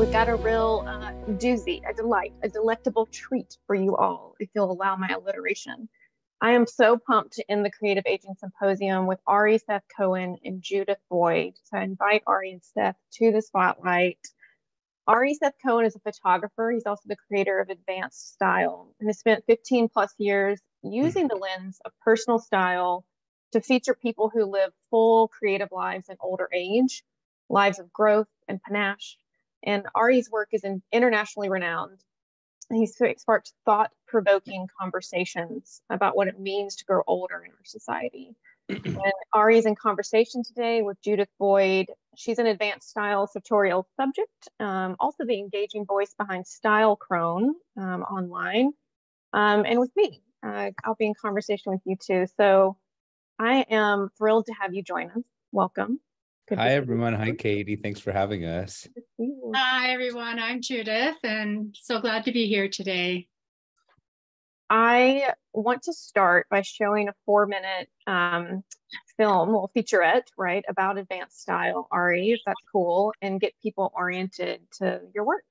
we've got a real doozy, a delight, a delectable treat for you all, if you'll allow my alliteration. I am so pumped to end the Creative Aging Symposium with Ari, Seth Cohen, and Judith Boyd. So I invite Ari and Seth to the spotlight. Ari Seth Cohen is a photographer. He's also the creator of Advanced Style and has spent 15 plus years using the lens of personal style to feature people who live full creative lives in older age, lives of growth and panache. And Ari's work is internationally renowned. He's sparked thought-provoking conversations about what it means to grow older in our society. And Ari is in conversation today with Judith Boyd. She's an Advanced Style sartorial subject, also the engaging voice behind Style Crone online, and with me. I'll be in conversation with you too. So I am thrilled to have you join us. Welcome. Hi, everyone. Hi, Katie. Thanks for having us. Hi, everyone. I'm Judith, and so glad to be here today. I want to start by showing a 4-minute film, well, featurette, right, about Advanced Style, Ari, if that's cool, and get people oriented to your work.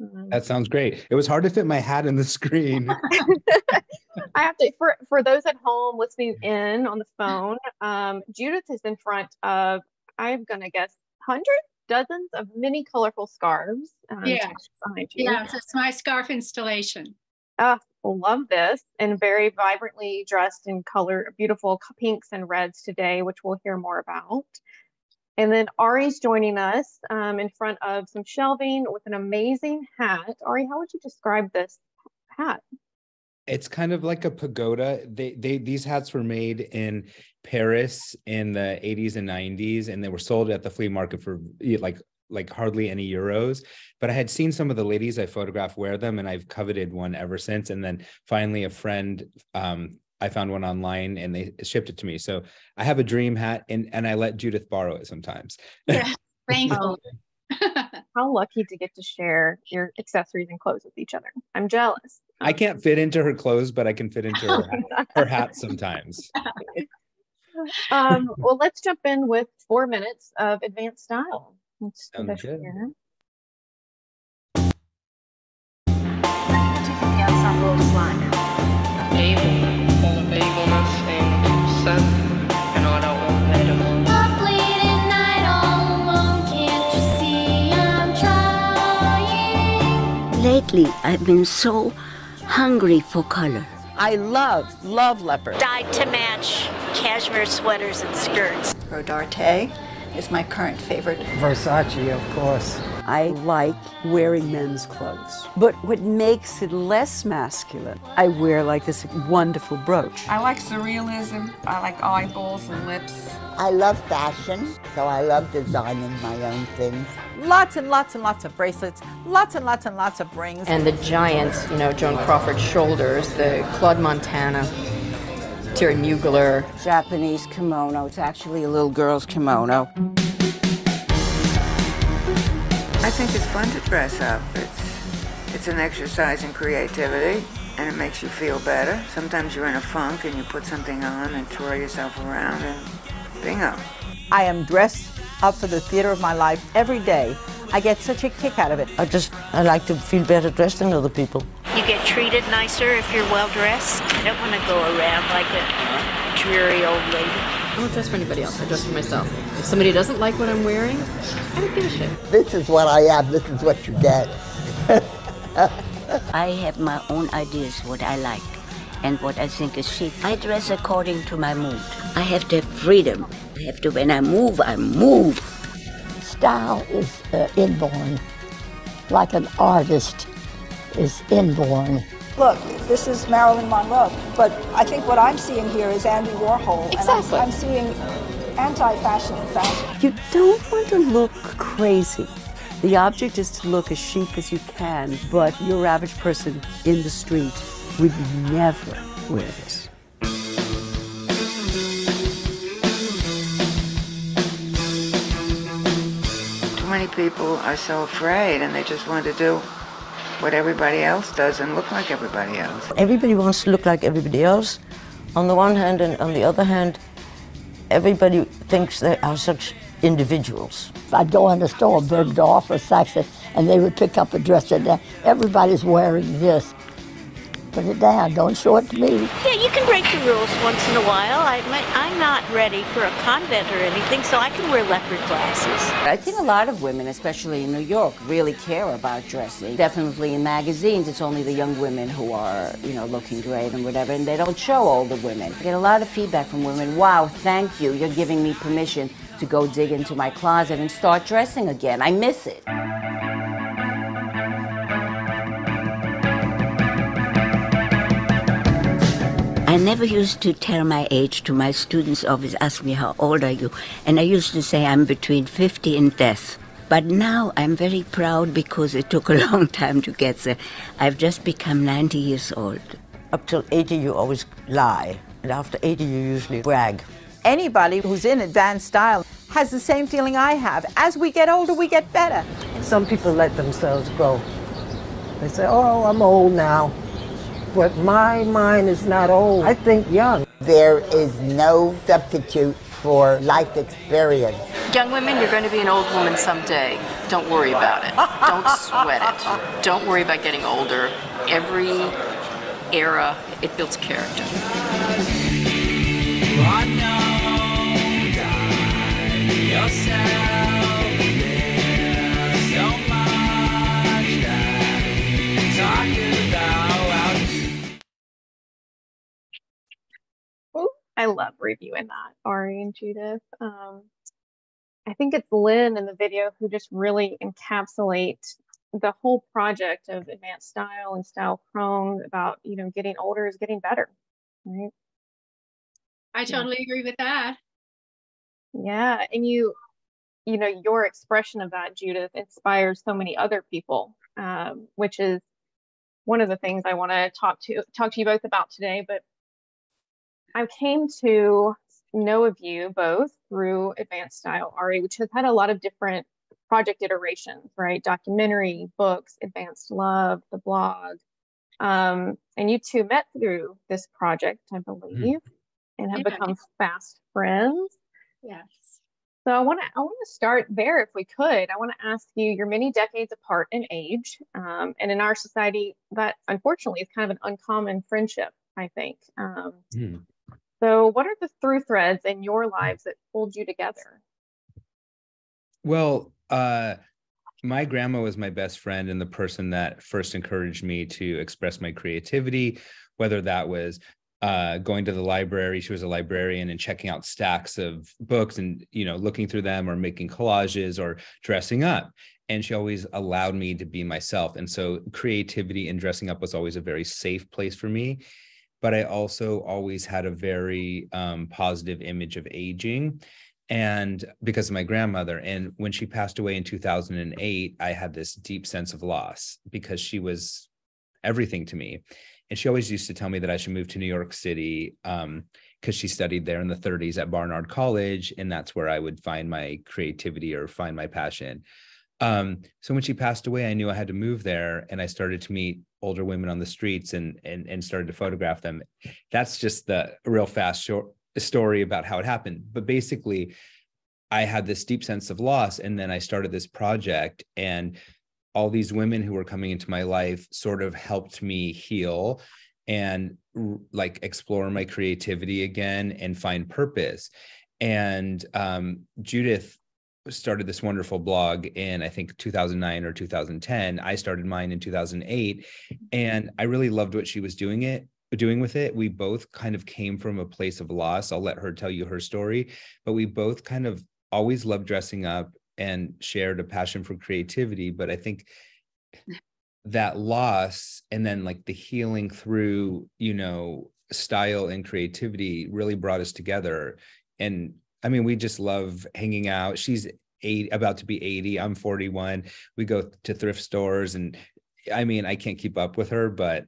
That sounds great. It was hard to fit my hat in the screen. I have to, for those at home listening in on the phone, Judith is in front of, I'm going to guess, hundreds, dozens of many colorful scarves. Yes, it's my scarf installation. Love this, and very vibrantly dressed in color, beautiful pinks and reds today, which we'll hear more about. And then Ari's joining us in front of some shelving with an amazing hat. Ari, how would you describe this hat? It's kind of like a pagoda. These hats were made in Paris in the 80s and 90s, and they were sold at the flea market for like hardly any euros. But I had seen some of the ladies I photographed wear them, and I've coveted one ever since. And then finally a friend, I found one online and they shipped it to me. So I have a dream hat, and I let Judith borrow it sometimes. Yeah, thankful. How lucky to get to share your accessories and clothes with each other. I'm jealous. I can't fit into her clothes, but I can fit into her hat sometimes. Well, let's jump in with 4 minutes of Advanced Style. Let's do Sounds this good. here. Evil, full of evilness and sin, and I don't want that at all. Up late at night all alone, can't you see I'm trying? Lately, I've been so hungry for color. I love leopard. Dyed to match cashmere sweaters and skirts. Rodarte is my current favorite. Versace, of course. I like wearing men's clothes. But what makes it less masculine, I wear like this wonderful brooch. I like surrealism. I like eyeballs and lips. I love fashion, so I love designing my own things. Lots and lots and lots of bracelets, lots and lots and lots of rings. And the giant, Joan Crawford shoulders, the Claude Montana, Terry Mugler. Japanese kimono. It's actually a little girl's kimono. I think it's fun to dress up. It's an exercise in creativity, and it makes you feel better. Sometimes you're in a funk and you put something on and twirl yourself around and bingo. I am dressed up for the theater of my life every day. I get such a kick out of it. I like to feel better dressed than other people. You get treated nicer if you're well dressed. I don't want to go around like a dreary old lady. I don't dress for anybody else. I dress for myself. If somebody doesn't like what I'm wearing, I don't give a shit. This is what I am, this is what you get. I have my own ideas what I like and what I think is chic. I dress according to my mood. I have to have freedom. I have to, when I move, I move. Style is inborn, like an artist is inborn. Look, this is Marilyn Monroe, but I think what I'm seeing here is Andy Warhol. Exactly. And I'm seeing anti-fashion in fashion. You don't want to look crazy. The object is to look as chic as you can, but your average person in the street would never wear this. Too many people are so afraid, and they just want to do what everybody else does and look like everybody else. Everybody wants to look like everybody else on the one hand, and on the other hand, everybody thinks they are such individuals. I'd go in the store, Bergdorf or Saxon, and they would pick up a dress and everybody's wearing this. Put it down, don't show it to me. Yeah, you can break the rules once in a while. I'm not ready for a convent or anything, so I can wear leopard glasses. I think a lot of women, especially in New York, really care about dressing. Definitely in magazines, it's only the young women who are, looking great and whatever, and they don't show older women. I get a lot of feedback from women. Wow, thank you. You're giving me permission to go dig into my closet and start dressing again. I miss it. I never used to tell my age to my students. Always ask me, how old are you? And I used to say I'm between 50 and death. But now I'm very proud because it took a long time to get there. I've just become 90 years old. Up till 80, you always lie. And after 80, you usually brag. Anybody who's in advanced style has the same feeling I have. As we get older, we get better. Some people let themselves go. They say, oh, I'm old now. But my mind is not old. I think young. There is no substitute for life experience. Young women, you're going to be an old woman someday. Don't worry about it. Don't sweat it. Don't worry about getting older. Every era, it builds character. I love reviewing that, Ari and Judith. I think it's Lynn in the video who just really encapsulate the whole project of advanced style and style prone about, getting older is getting better, right? I totally agree with that. Yeah, and your expression of that, Judith, inspires so many other people, which is one of the things I want to talk to you both about today. But I came to know of you both through Advanced Style, Ari, which has had a lot of different project iterations, right? Documentary, books, Advanced Love, the blog. And you two met through this project, I believe, and have become fast friends. Yes. So I want to start there if we could. I want to ask you, you're many decades apart in age, and in our society, that unfortunately is kind of an uncommon friendship, I think. So what are the through threads in your lives that hold you together? Well, my grandma was my best friend and the person that first encouraged me to express my creativity, whether that was going to the library. She was a librarian and checking out stacks of books and, looking through them, or making collages or dressing up. And she always allowed me to be myself. And so creativity and dressing up was always a very safe place for me. But I also always had a very positive image of aging, and because of my grandmother. And when she passed away in 2008, I had this deep sense of loss because she was everything to me. And she always used to tell me that I should move to New York City because she studied there in the 30s at Barnard College. And that's where I would find my creativity or find my passion. So when she passed away, I knew I had to move there, and I started to meet older women on the streets and started to photograph them. That's just the real fast short story about how it happened. But basically, I had this deep sense of loss, and then I started this project, and all these women who were coming into my life sort of helped me heal and explore my creativity again and find purpose. And Judith started this wonderful blog in, I think, 2009 or 2010. I started mine in 2008, and I really loved what she was doing with it. We both kind of came from a place of loss. I'll let her tell you her story, but we both kind of always loved dressing up and shared a passion for creativity. But I think that loss and then the healing through, style and creativity really brought us together. And I mean, we just love hanging out. She's about to be 80. I'm 41. We go to thrift stores, and I mean, I can't keep up with her, but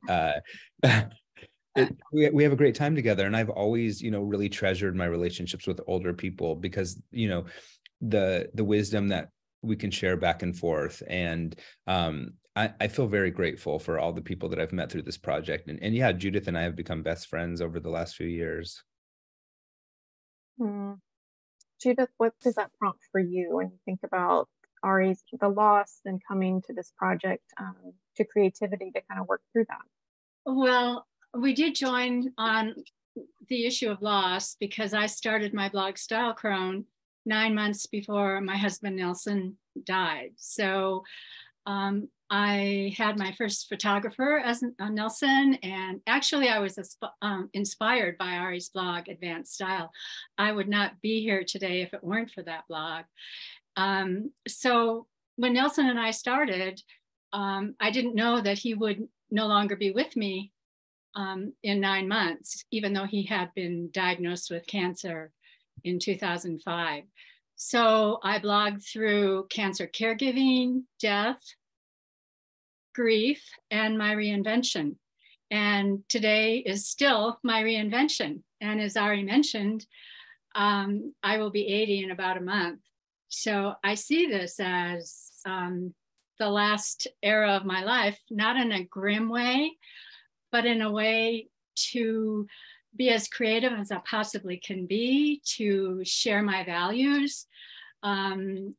we have a great time together. And I've always, really treasured my relationships with older people because, the wisdom that we can share back and forth. And I feel very grateful for all the people that I've met through this project. And yeah, Judith and I have become best friends over the last few years. Judith, what does that prompt for you when you think about the loss and coming to this project, to creativity to kind of work through that? Well, we did join on the issue of loss because I started my blog Style Crone 9 months before my husband Nelson died. So I had my first photographer as Nelson, and actually I was inspired by Ari's blog, Advanced Style. I would not be here today if it weren't for that blog. So when Nelson and I started, I didn't know that he would no longer be with me in 9 months, even though he had been diagnosed with cancer in 2005. So I blogged through cancer caregiving, death, grief, and my reinvention. And today is still my reinvention. And as Ari mentioned, I will be 80 in about a month. So I see this as the last era of my life, not in a grim way, but in a way to be as creative as I possibly can be, to share my values,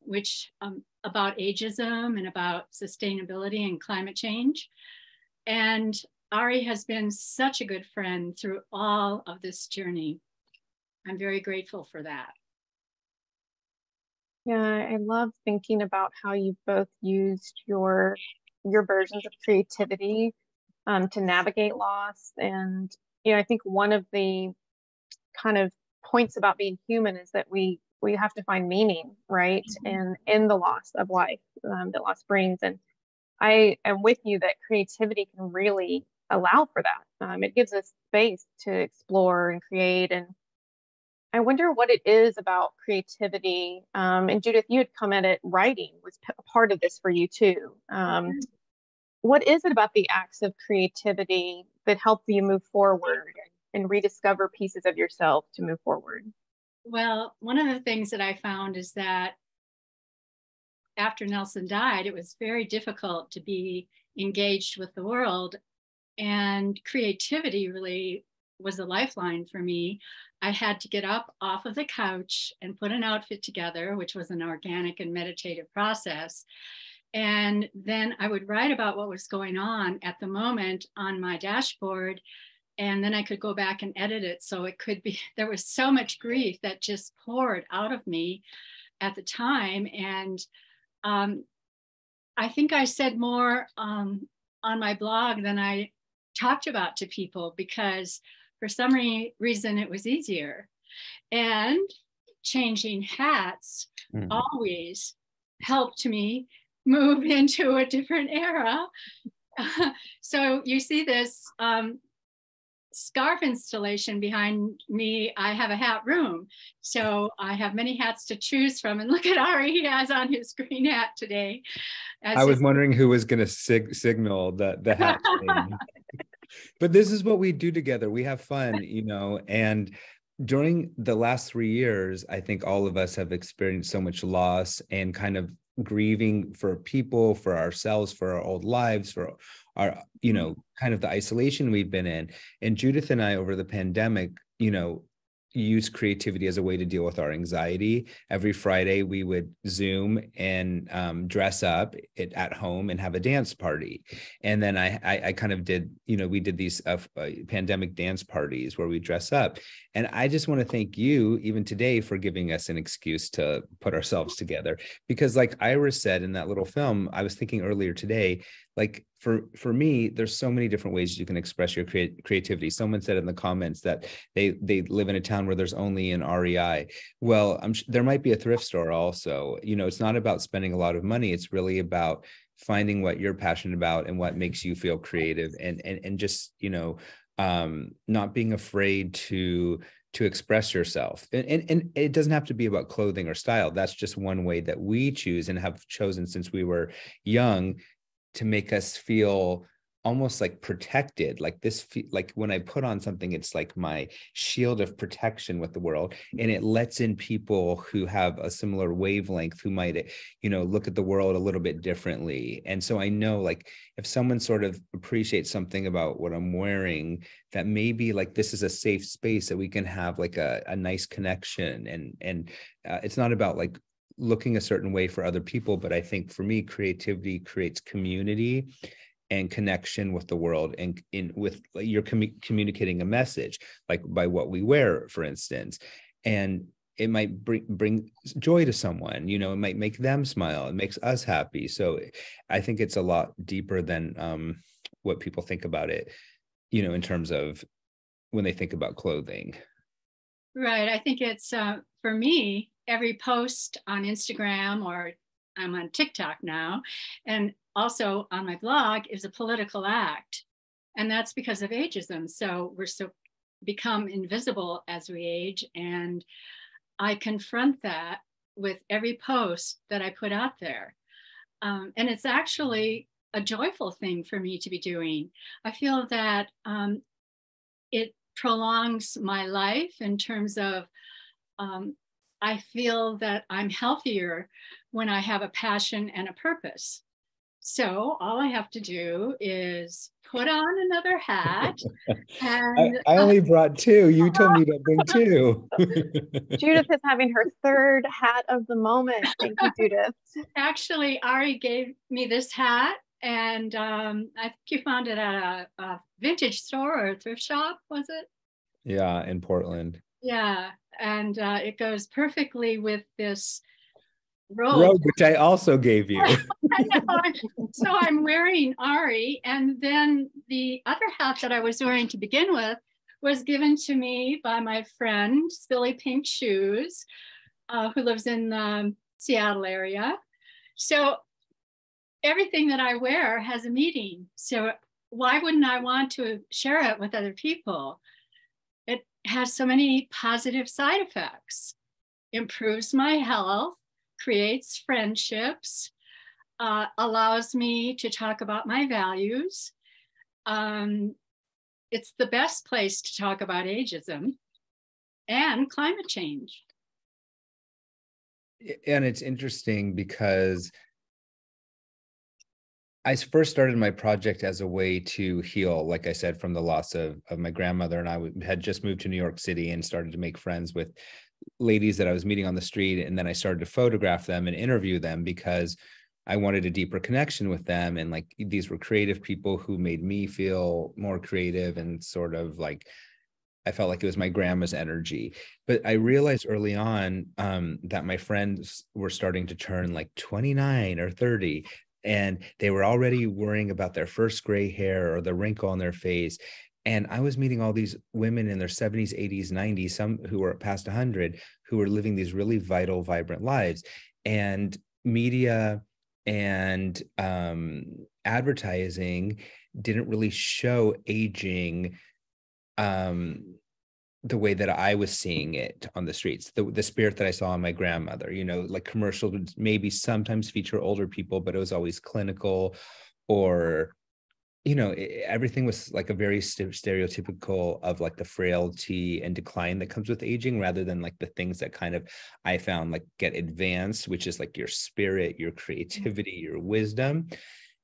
which about ageism and about sustainability and climate change. And Ari has been such a good friend through all of this journey. I'm very grateful for that. Yeah, I love thinking about how you both used your versions of creativity to navigate loss. And I think one of the kind of points about being human is that we have to find meaning, right, in the loss of life that loss brings. And I am with you that creativity can really allow for that. It gives us space to explore and create. And I wonder what it is about creativity. And Judith, you had come at it, writing was a part of this for you too. What is it about the acts of creativity that help you move forward and rediscover pieces of yourself to move forward? Well, one of the things that I found is that after Nelson died, it was very difficult to be engaged with the world, and creativity really was a lifeline for me. I had to get up off of the couch and put an outfit together, which was an organic and meditative process. And then I would write about what was going on at the moment on my dashboard. And then I could go back and edit it. So it could be, there was so much grief that just poured out of me at the time. And I think I said more on my blog than I talked about to people, because for some reason it was easier. And changing hats always helped me move into a different era. So you see this scarf installation behind me. I have a hat room, so I have many hats to choose from. And look at Ari, he has on his green hat today. I was wondering who was going to signal the hat thing. But this is what we do together. We have fun, and during the last 3 years, I think all of us have experienced so much loss and kind of grieving for people, for ourselves, for our old lives, for our, kind of the isolation we've been in. And Judith and I, over the pandemic, use creativity as a way to deal with our anxiety. Every Friday, we would Zoom and dress up at home and have a dance party. And then I kind of did, we did these pandemic dance parties where we dress up. And I just want to thank you, even today, for giving us an excuse to put ourselves together. Because like Iris said in that little film, I was thinking earlier today, like for me, there's so many different ways you can express your creativity. Someone said in the comments that they live in a town where there's only an REI. Well, there might be a thrift store also. It's not about spending a lot of money. It's really about finding what you're passionate about and what makes you feel creative, and just, not being afraid to express yourself. And it doesn't have to be about clothing or style. That's just one way that we choose and have chosen since we were young to make us feel almost like protected, like this, like when I put on something, it's like my shield of protection with the world, and it lets in people who have a similar wavelength, who might, look at the world a little bit differently. And so I know, like, if someone sort of appreciates something about what I'm wearing, that maybe like this is a safe space that we can have like a nice connection. And it's not about like looking a certain way for other people, but I think for me, creativity creates community and connection with the world, and you're communicating a message, like by what we wear, for instance, and it might bring joy to someone, it might make them smile, it makes us happy. So I think it's a lot deeper than what people think about it, in terms of when they think about clothing. Right. I think it's for me, every post on Instagram, or I'm on TikTok now, and also on my blog, is a political act. And that's because of ageism. So we're so become invisible as we age. And I confront that with every post that I put out there. And it's actually a joyful thing for me to be doing. I feel that it prolongs my life in terms of, I feel that I'm healthier when I have a passion and a purpose. So all I have to do is put on another hat. And I only brought two. You told me to bring two. Judith is having her third hat of the moment. Thank you, Judith. Actually, Ari gave me this hat, and I think you found it at a vintage store or a thrift shop, was it? Yeah, in Portland. Yeah, and it goes perfectly with this robe, which I also gave you. I know. So I'm wearing Ari, and then the other hat that I was wearing to begin with was given to me by my friend Silly Pink Shoes, who lives in the Seattle area. So everything that I wear has a meaning. So why wouldn't I want to share it with other people? It has so many positive side effects. Improves my health, creates friendships, allows me to talk about my values. It's the best place to talk about ageism and climate change. And it's interesting because I first started my project as a way to heal, like I said, from the loss of my grandmother. And I had just moved to New York City and started to make friends with ladies that I was meeting on the street. And then I started to photograph them and interview them because I wanted a deeper connection with them. And like, these were creative people who made me feel more creative, and sort of like, I felt like it was my grandma's energy. But I realized early on that my friends were starting to turn like 29 or 30. And they were already worrying about their first gray hair or the wrinkle on their face. And I was meeting all these women in their 70s, 80s, 90s, some who were past 100, who were living these really vital, vibrant lives. And media and advertising didn't really show aging the way that I was seeing it on the streets, the spirit that I saw in my grandmother. Like commercials would maybe sometimes feature older people, but it was always clinical, or everything was like a very stereotypical of like the frailty and decline that comes with aging, rather than like the things that kind of I found like get advanced, which is like your spirit, your creativity, your wisdom.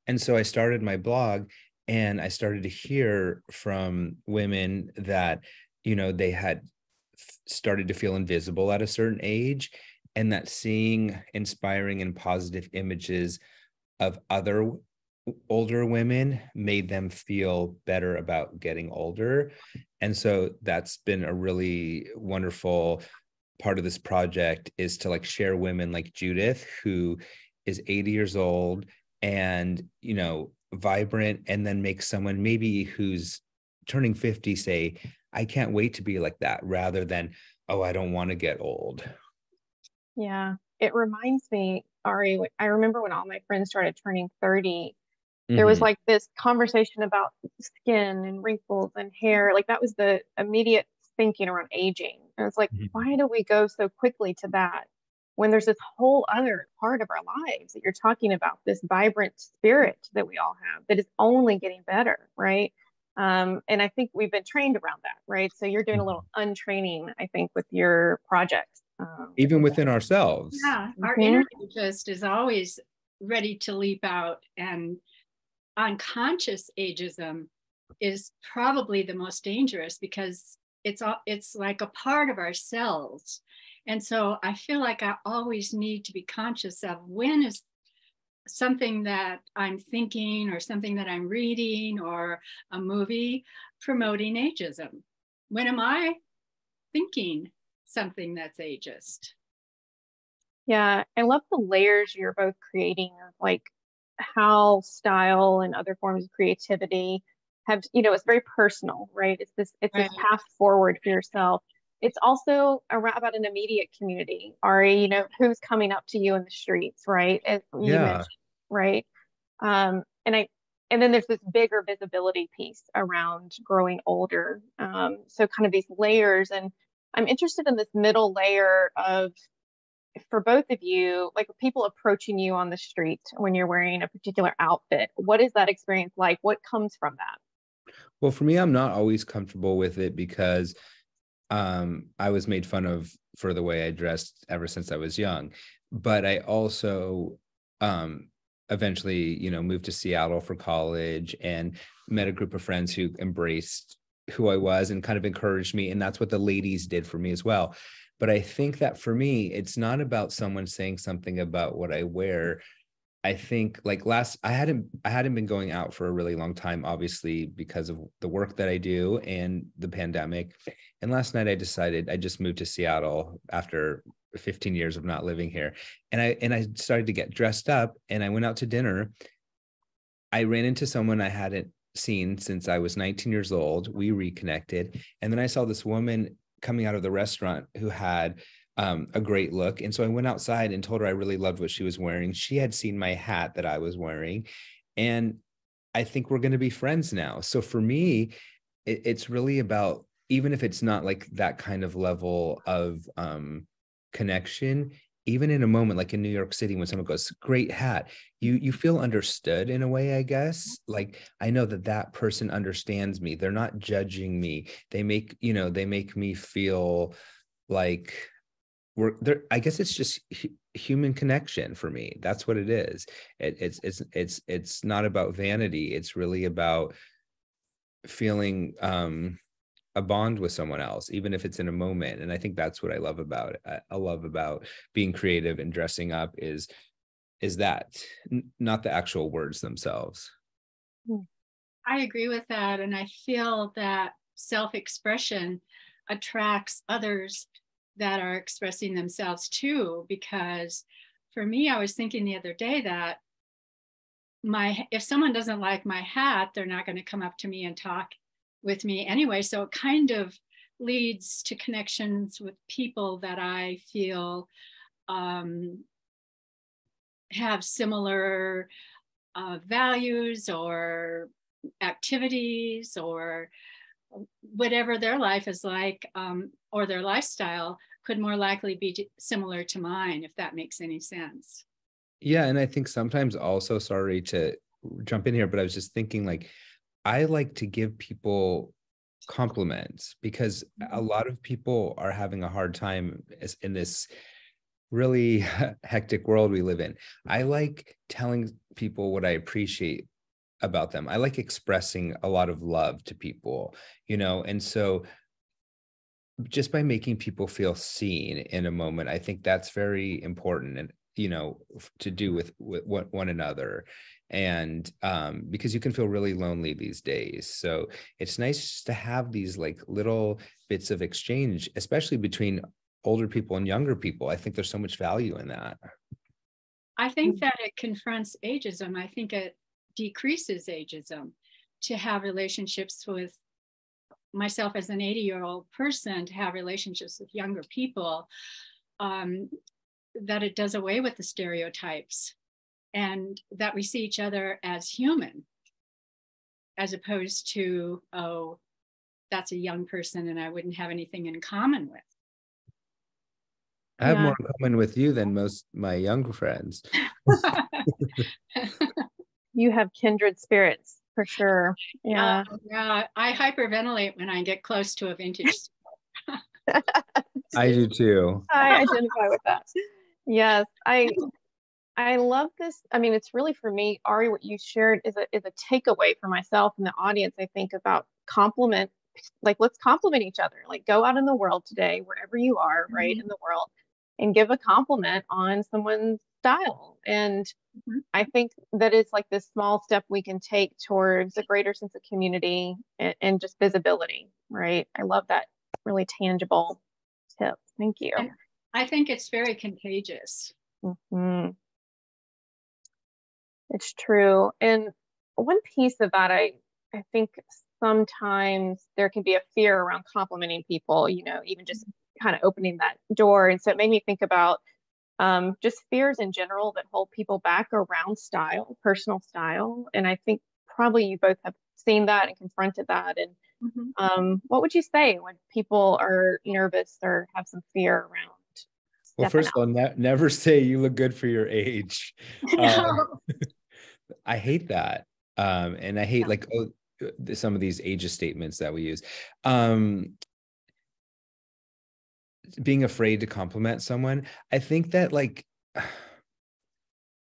And so I started my blog, and I started to hear from women that they had started to feel invisible at a certain age, and that seeing inspiring and positive images of other older women made them feel better about getting older. And so that's been a really wonderful part of this project, is to like share women like Judith, who is 80 years old and vibrant, and then make someone maybe who's turning 50 say, I can't wait to be like that, rather than, oh, I don't want to get old. Yeah, it reminds me, Ari, I remember when all my friends started turning 30, there was like this conversation about skin and wrinkles and hair. Like that was the immediate thinking around aging. And it's like, why do we go so quickly to that? when there's this whole other part of our lives that you're talking about, this vibrant spirit that we all have that is only getting better, right? And I think we've been trained around that, right? So you're doing a little untraining, I think, with your projects. Even within ourselves. Yeah, our inner ageist is always ready to leap out, and unconscious ageism is probably the most dangerous because it's like a part of ourselves. And so I feel like I always need to be conscious of when is something that I'm thinking or something that I'm reading or a movie promoting ageism. When am I thinking something that's ageist? Yeah, I love the layers you're both creating of like how style and other forms of creativity have, it's very personal, right? It's this path forward for yourself. It's also about an immediate community, Ari, who's coming up to you in the streets, right? As you mentioned, right? And then there's this bigger visibility piece around growing older. So kind of these layers, and I'm interested in this middle layer of, for both of you, like people approaching you on the street when you're wearing a particular outfit. What is that experience like? What comes from that? Well, for me, I'm not always comfortable with it because I was made fun of for the way I dressed ever since I was young. But I also eventually, moved to Seattle for college and met a group of friends who embraced who I was and kind of encouraged me. And that's what the ladies did for me as well. But I think that for me, it's not about someone saying something about what I wear. I think like I hadn't been going out for a really long time, obviously, because of the work that I do and the pandemic. And last night I decided I just moved to Seattle after 15 years of not living here. And I started to get dressed up and I went out to dinner. I ran into someone I hadn't seen since I was 19 years old. We reconnected. And then I saw this woman coming out of the restaurant who had a great look. And so I went outside and told her I really loved what she was wearing. She had seen my hat that I was wearing. And I think we're going to be friends now. So for me, it's really about, even if it's not like that kind of level of connection, even in a moment like in New York City, when someone goes, great hat, you feel understood in a way, I guess. Like, I know that person understands me. They're not judging me. They make me feel like we're there. I guess it's just human connection for me. That's what it is. It's not about vanity. It's really about feeling a bond with someone else, even if it's in a moment. And I think that's what I love about it. I love about being creative and dressing up is that, not the actual words themselves. I agree with that. And I feel that self-expression attracts others that are expressing themselves too, because for me, I was thinking the other day that if someone doesn't like my hat, they're not going to come up to me and talk with me anyway. So it kind of leads to connections with people that I feel have similar values or activities or whatever their life is like, or their lifestyle could more likely be similar to mine, if that makes any sense. Yeah. And I think sometimes also, sorry to jump in here, but I was just thinking, like, I like to give people compliments because a lot of people are having a hard time in this really hectic world we live in. I like telling people what I appreciate about them. I like expressing a lot of love to people, and so just by making people feel seen in a moment, I think that's very important, and to do with one another. And because you can feel really lonely these days. So it's nice to have these like little bits of exchange, especially between older people and younger people. I think there's so much value in that. I think that it confronts ageism. I think it decreases ageism to have relationships with myself as an 80-year-old person, to have relationships with younger people, that it does away with the stereotypes and that we see each other as human, as opposed to, oh, that's a young person and I wouldn't have anything in common with. I have more in common with you than most my younger friends. You have kindred spirits for sure. Yeah. Yeah, I hyperventilate when I get close to a vintage. I do too. I identify with that. Yes, I love this. I mean, it's really for me, Ari, what you shared is a takeaway for myself and the audience. I think about compliment, like let's compliment each other. Like go out in the world today, wherever you are, right in the world, and give a compliment on someone's style. And I think that it's like this small step we can take towards a greater sense of community and just visibility, right? I love that really tangible tip. Thank you. And I think it's very contagious. It's true. And one piece of that, I think sometimes there can be a fear around complimenting people, you know, even just kind of opening that door. And so it made me think about just fears in general that hold people back around style, personal style. And I think probably you both have seen that and confronted that. And what would you say when people are nervous or have some fear around? Well, first of all, never say you look good for your age. I hate that. And I hate like some of these ageist statements that we use. Being afraid to compliment someone. I think that like,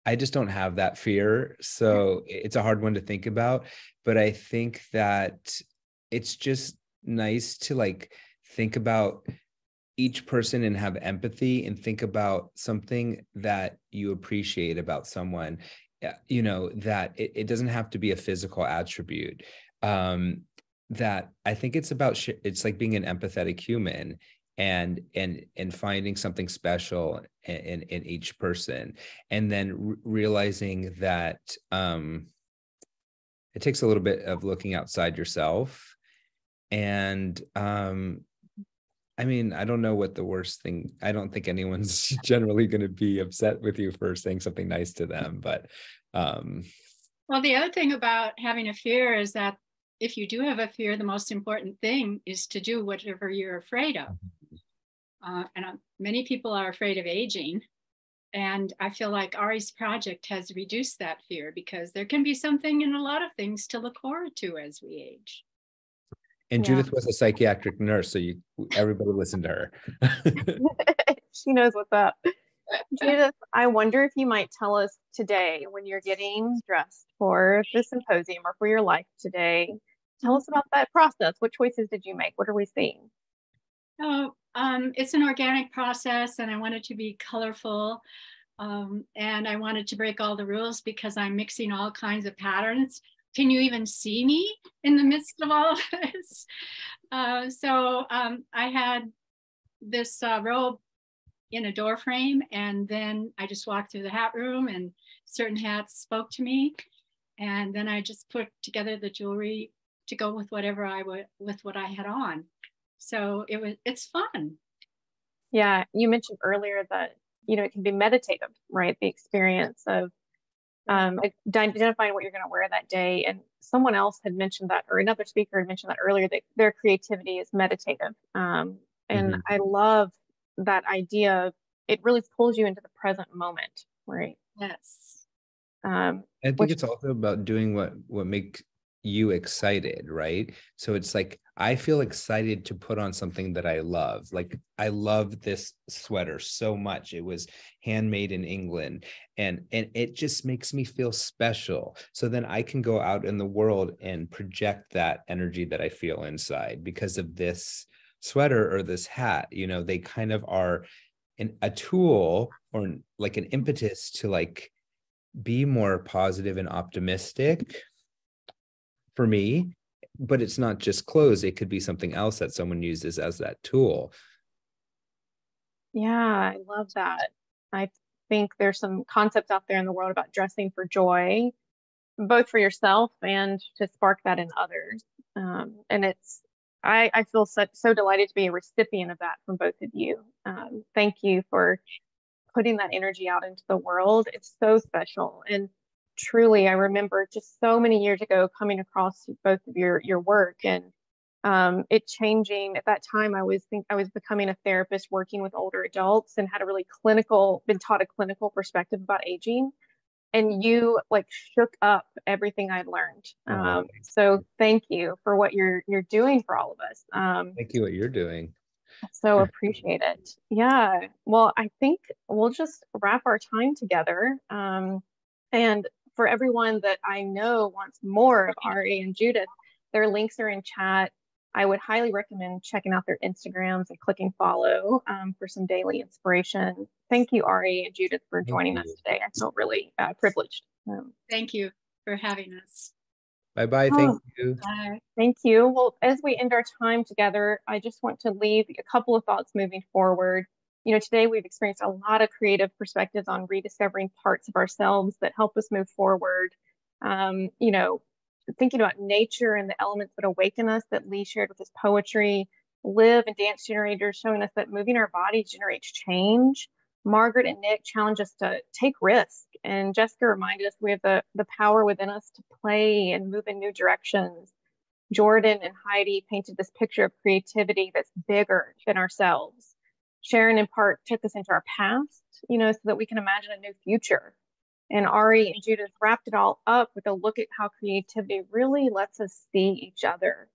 I just don't have that fear. So it's a hard one to think about, but I think that it's just nice to like think about each person and have empathy and think about something that you appreciate about someone, you know, that it doesn't have to be a physical attribute. That I think it's about, it's like being an empathetic human and finding something special in each person. And then realizing that it takes a little bit of looking outside yourself. And I mean, I don't know what the worst thing, I don't think anyone's generally going to be upset with you for saying something nice to them, but. Well, the other thing about having a fear is that if you do have a fear, the most important thing is to do whatever you're afraid of. And many people are afraid of aging. And I feel like Ari's project has reduced that fear because there can be something in a lot of things to look forward to as we age. And Judith was a psychiatric nurse, so everybody listened to her. She knows what's up. Judith, I wonder if you might tell us today, when you're getting dressed for the symposium or for your life today, tell us about that process. What choices did you make? What are we seeing? Oh, it's an organic process, and I want it to be colorful. And I wanted to break all the rules because I'm mixing all kinds of patterns. Can you even see me in the midst of all of this? So I had this robe in a door frame, and then I just walked through the hat room and certain hats spoke to me. And then I just put together the jewelry to go with whatever with what I had on. So it's fun. Yeah, you mentioned earlier that, you know, it can be meditative, right? The experience of identifying what you're going to wear that day. And someone else had mentioned that, or another speaker had mentioned that earlier, that their creativity is meditative. And I love that idea of it really pulls you into the present moment, right? Yes. I think it's also about doing what makes you excited, right? So it's like, I feel excited to put on something that I love. Like, I love this sweater so much. It was handmade in England, and it just makes me feel special. So then I can go out in the world and project that energy that I feel inside because of this sweater or this hat. You know, they kind of are a tool or like an impetus to like be more positive and optimistic for me. But it's not just clothes. It could be something else that someone uses as that tool. Yeah, I love that. I think there's some concepts out there in the world about dressing for joy, both for yourself and to spark that in others. And I feel so delighted to be a recipient of that from both of you. Thank you for putting that energy out into the world. It's so special. And truly, I remember just so many years ago coming across both of your work and it changing. At that time, I was becoming a therapist working with older adults and had a really been taught a clinical perspective about aging. And you like shook up everything I'd learned. So thank you for what you're doing for all of us. Thank you what you're doing. So appreciate it. Yeah. Well, I think we'll just wrap our time together. And for everyone that I know wants more of Ari and Judith, their links are in chat. I would highly recommend checking out their Instagrams and clicking follow for some daily inspiration. Thank you, Ari and Judith, for joining us today. I feel really privileged. Thank you for having us. Bye-bye. Thank you. Bye. Thank you. Well, as we end our time together, I just want to leave a couple of thoughts moving forward. You know, today we've experienced a lot of creative perspectives on rediscovering parts of ourselves that help us move forward. You know, thinking about nature and the elements that awaken us that Lee shared with his poetry, live and dance generators showing us that moving our bodies generates change. Margaret and Nick challenge us to take risk, and Jessica reminded us we have the power within us to play and move in new directions. Jordan and Heidi painted this picture of creativity that's bigger than ourselves. Sharon in part took us into our past, you know, so that we can imagine a new future. And Ari and Judith wrapped it all up with a look at how creativity really lets us see each other.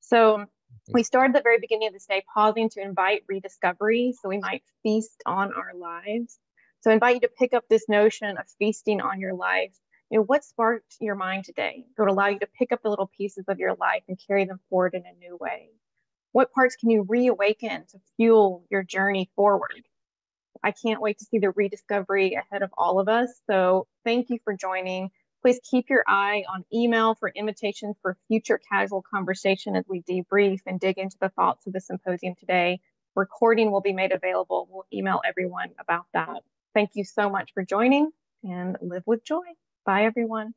So we started at the very beginning of this day pausing to invite rediscovery so we might feast on our lives. So I invite you to pick up this notion of feasting on your life. You know, what sparked your mind today that would allow you to pick up the little pieces of your life and carry them forward in a new way? What parts can you reawaken to fuel your journey forward? I can't wait to see the rediscovery ahead of all of us. So thank you for joining. Please keep your eye on email for invitations for future casual conversation as we debrief and dig into the thoughts of the symposium today. Recording will be made available. We'll email everyone about that. Thank you so much for joining, and live with joy. Bye, everyone.